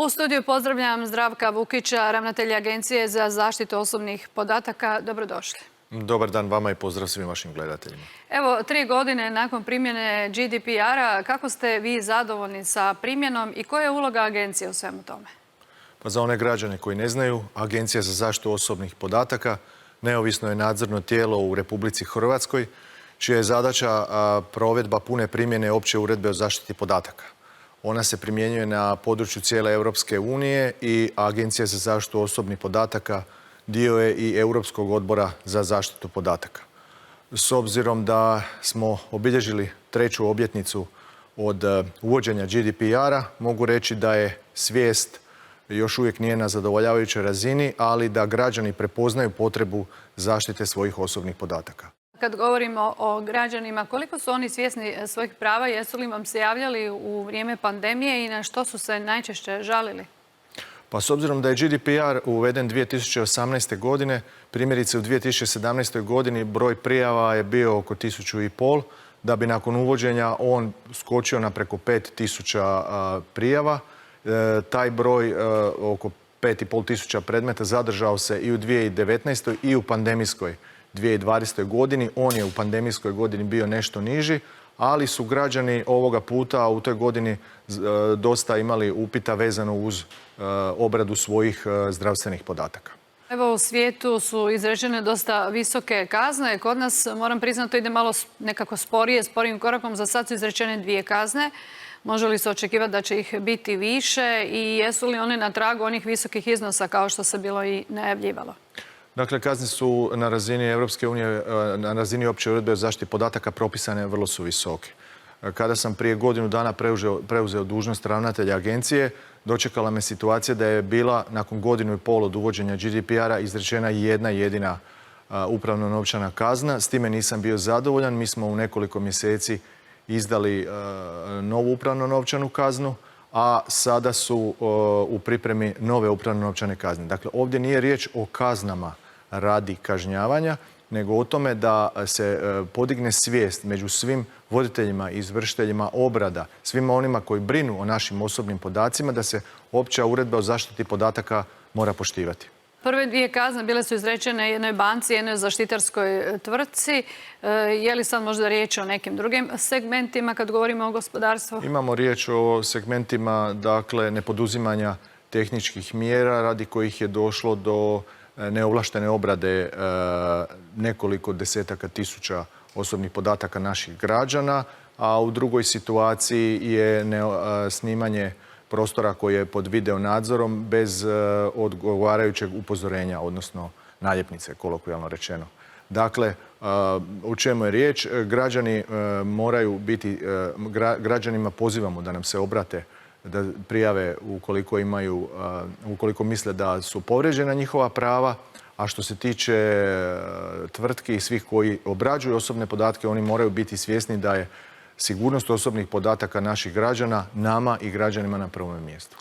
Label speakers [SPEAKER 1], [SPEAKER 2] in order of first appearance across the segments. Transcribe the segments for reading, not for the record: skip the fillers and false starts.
[SPEAKER 1] U studiju pozdravljam Zdravka Vukića, ravnatelja Agencije za zaštitu osobnih podataka. Dobrodošli.
[SPEAKER 2] Dobar dan vama i pozdrav svim vašim gledateljima.
[SPEAKER 1] Evo, 3 godine nakon primjene GDPR-a, kako ste vi zadovoljni sa primjenom i koja je uloga agencije u svemu tome?
[SPEAKER 2] Pa za one građane koji ne znaju, Agencija za zaštitu osobnih podataka neovisno je nadzorno tijelo u Republici Hrvatskoj, čija je zadaća provedba pune primjene opće uredbe o zaštiti podataka. Ona se primjenjuje na području cijele Europske unije i Agencija za zaštitu osobnih podataka dio je i Europskog odbora za zaštitu podataka. S obzirom da smo obilježili 3. obljetnicu od uvođenja GDPR-a, mogu reći da je svijest još uvijek nije na zadovoljavajućoj razini, ali da građani prepoznaju potrebu zaštite svojih osobnih podataka.
[SPEAKER 1] Kad govorimo o građanima, koliko su oni svjesni svojih prava, jesu li vam se javljali u vrijeme pandemije i na što su se najčešće žalili?
[SPEAKER 2] Pa s obzirom da je GDPR uveden 2018. godine, primjerice u 2017. godini broj prijava je bio oko 1500, da bi nakon uvođenja on skočio na preko 5000 prijava. Taj broj oko 5500 predmeta zadržao se i u 2019. i u pandemijskoj 2020. godini. On je u pandemijskoj godini bio nešto niži, ali su građani ovoga puta u toj godini dosta imali upita vezano uz obradu svojih zdravstvenih podataka.
[SPEAKER 1] Evo, u svijetu su izrečene dosta visoke kazne. Kod nas, moram priznati, to ide malo nekako sporijim korakom. Za sad su izrečene 2 kazne. Može li se očekivati da će ih biti više i jesu li one na tragu onih visokih iznosa kao što se bilo i najavljivalo?
[SPEAKER 2] Dakle, kazne su na razini Europske unije, na razini opće uredbe o zaštiti podataka propisane vrlo su visoke. Kada sam prije godinu dana preuzeo dužnost ravnatelja agencije, dočekala me situacija da je bila nakon 1,5 godine od uvođenja GDPR-a izrečena jedna jedina upravno novčana kazna. S time nisam bio zadovoljan. Mi smo u nekoliko mjeseci izdali novu upravno novčanu kaznu, a sada su u pripremi nove upravno novčane kazne. Dakle, ovdje nije riječ o kaznama radi kažnjavanja, nego o tome da se podigne svijest među svim voditeljima i izvršiteljima obrada, svima onima koji brinu o našim osobnim podacima, da se opća uredba o zaštiti podataka mora poštivati.
[SPEAKER 1] Prve 2 kazne bile su izrečene jednoj banci, jednoj zaštitarskoj tvrtci. Je li sad možda riječ o nekim drugim segmentima kad govorimo o gospodarstvu?
[SPEAKER 2] Imamo riječ o segmentima, dakle, nepoduzimanja tehničkih mjera radi kojih je došlo do neovlaštene obrade nekoliko desetaka tisuća osobnih podataka naših građana, a u drugoj situaciji je snimanje prostora koji je pod video nadzorom bez odgovarajućeg upozorenja, odnosno naljepnice, kolokvijalno rečeno. Dakle, o čemu je riječ? Građani moraju biti, građanima pozivamo da nam se obrate, da prijave ukoliko misle da su povrijeđena njihova prava, a što se tiče tvrtki i svih koji obrađuju osobne podatke, oni moraju biti svjesni da je sigurnost osobnih podataka naših građana nama i građanima na prvom mjestu.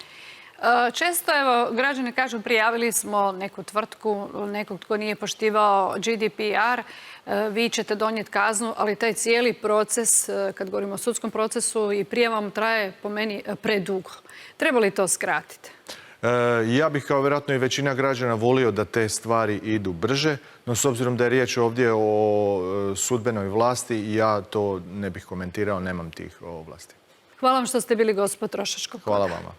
[SPEAKER 1] Često, evo, građani kažu prijavili smo neku tvrtku, nekog tko nije poštivao GDPR, vi ćete donijeti kaznu, ali taj cijeli proces, kad govorimo o sudskom procesu i prijavom, traje po meni predugo. Treba li to skratiti?
[SPEAKER 2] Ja bih kao vjerojatno i većina građana volio da te stvari idu brže, no s obzirom da je riječ ovdje o sudbenoj vlasti, ja to ne bih komentirao, nemam tih ovlasti.
[SPEAKER 1] Hvala vam što ste bili gost Potrošačkog kluba.
[SPEAKER 2] Hvala vama.